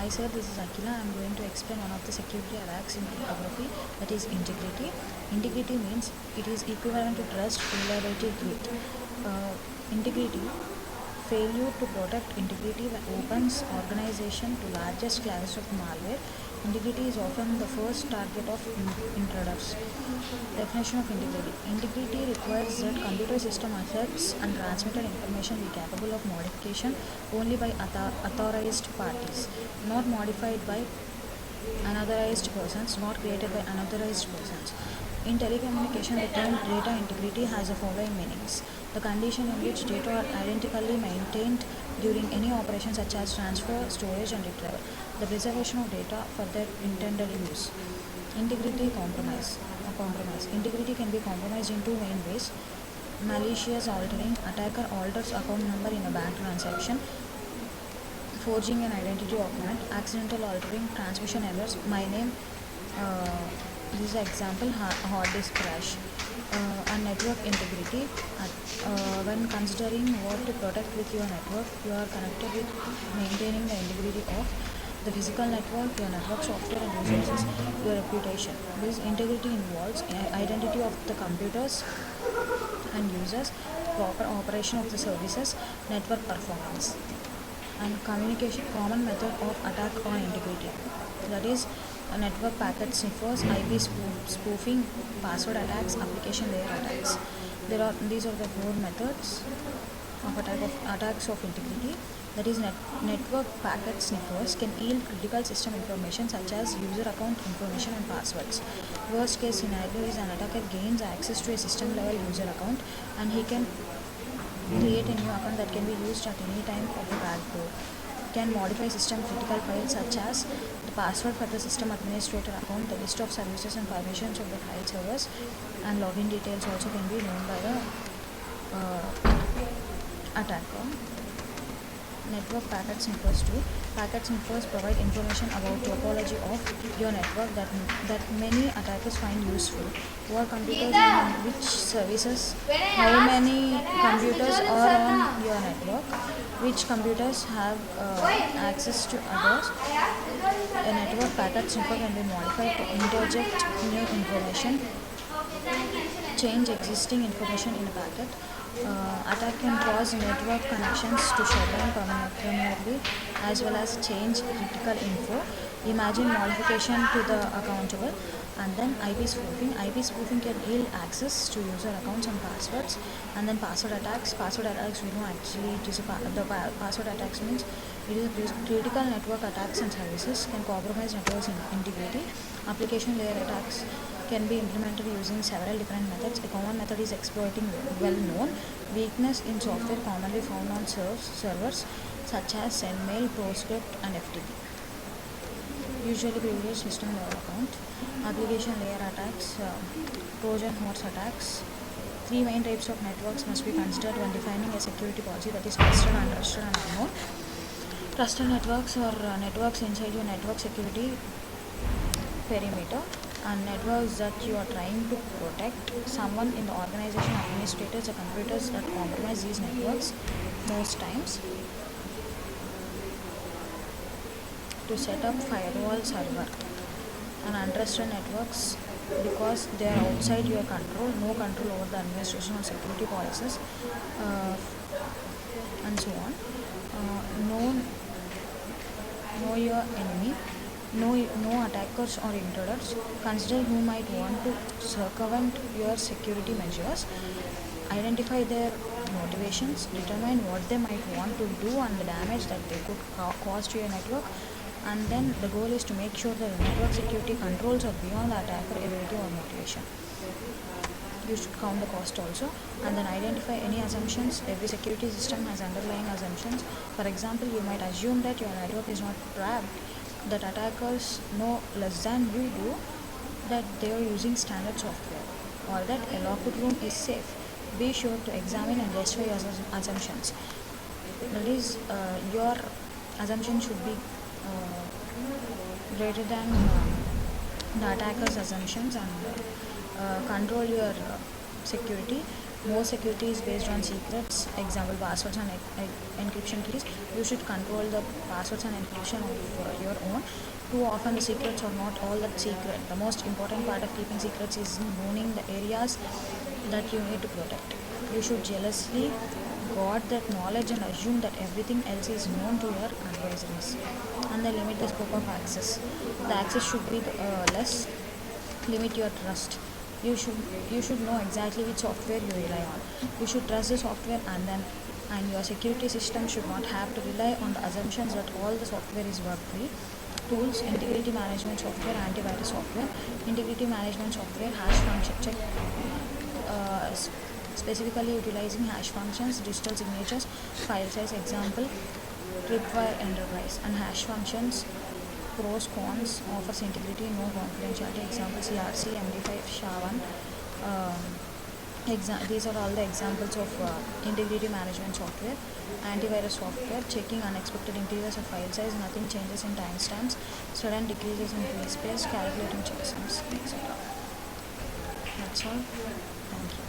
Hi sir, this is Akila. I am going to explain one of the security attacks in cryptography, that is integrity. Integrity means it is equivalent to trust, reliability, grit. Integrity, failure to protect integrity opens organization to largest classes of malware. Integrity is often the first target of intruders. Definition of integrity. Integrity requires that computer system assets and transmitted information be capable of modification only by authorized parties, not modified by unauthorized persons, not created by unauthorized persons. In telecommunication, the term data integrity has the following meanings: the condition in which data are identically maintained during any operation such as transfer, storage, and retrieval, the preservation of data for their intended use. Integrity compromise. Integrity can be compromised in two main ways: malicious altering, attacker alters account number in a bank transaction; forging an identity document, accidental altering, transmission errors, my name. This is an example, hard disk crash. And network integrity. When considering what to protect with your network, you are connected with maintaining the integrity of the physical network, your network software and resources, your reputation. This integrity involves identity of the computers and users, proper operation of the services, network performance. And communication, common method of attack on integrity, that is network packet sniffers, IP spoofing, password attacks, application layer attacks. These are the four methods of attacks of integrity. That is, network packet sniffers can yield critical system information such as user account information and passwords. Worst case scenario is an attacker gains access to a system level user account, and he can create a new account that can be used at any time of a backdoor. Can modify system critical files such as the password for the system administrator account, the list of services and permissions of the file servers, and login details also can be known by the attacker. Network packet sniffers too. Packet sniffers provide information about topology of your network that many attackers find useful. What computers and which services, how many computers are on your network, which computers have access to others. A network packet sniffer can be modified to interject new information, change existing information in a packet. Attack can cause network connections to shut down permanently, as well as change critical info. Imagine modification to the accountable. And then IP spoofing. IP spoofing can yield access to user accounts and passwords. And then password attacks. Password attacks, we know actually it is password attacks means it is critical network attacks and services, can compromise network integrity. Application layer attacks can be implemented using several different methods. A common method is exploiting well-known weakness in software commonly found on servers such as SendMail, PostScript, and FTP. Usually privileged system level account. Application layer attacks, Trojan horse attacks. Three main types of networks must be considered when defining a security policy, that is trusted, untrusted, and unknown. Trusted networks are networks inside your network security perimeter, and networks that you are trying to protect. Someone in the organization, administrators, or computers that compromise these networks most times. To set up firewall server. And untrusted networks, because they are outside your control, no control over the administration or security policies, and so on. Know your enemy. No attackers or intruders. Consider who might want to circumvent your security measures. Identify their motivations. Determine what they might want to do and the damage that they could cause to your network. And then the goal is to make sure that the network security controls are beyond the attacker ability or motivation. You should count the cost also, and then identify any assumptions. Every security system has underlying assumptions. For example, you might assume that your network is not trapped, that attackers know less than you do, that they are using standard software, or that a locked room is safe. Be sure to examine and justify your assumptions. That is, your assumption should be greater than the attacker's assumptions, and control your security. More security is based on secrets, example passwords and encryption keys. You should control the passwords and encryption of your own. Too often the secrets are not all that secret. The most important part of keeping secrets is knowing the areas that you need to protect. You should jealously guard that knowledge and assume that everything else is known to your advisories. And they limit the scope of access. The access should be less. Limit your trust. You should know exactly which software you rely on. You should trust the software, and your security system should not have to rely on the assumptions that all the software is bug free. Tools: integrity management software, antivirus software. Integrity management software, hash function check, specifically utilizing hash functions, digital signatures, file size, example Tripwire Enterprise. And hash functions, pros, cons, offers integrity, no confidentiality, example CRC, MD5, SHA-1. These are all the examples of integrity management software. Antivirus software, checking unexpected increases of file size, nothing changes in timestamps, sudden decreases in free space, calculating checksums, etc. That's all. Thank you.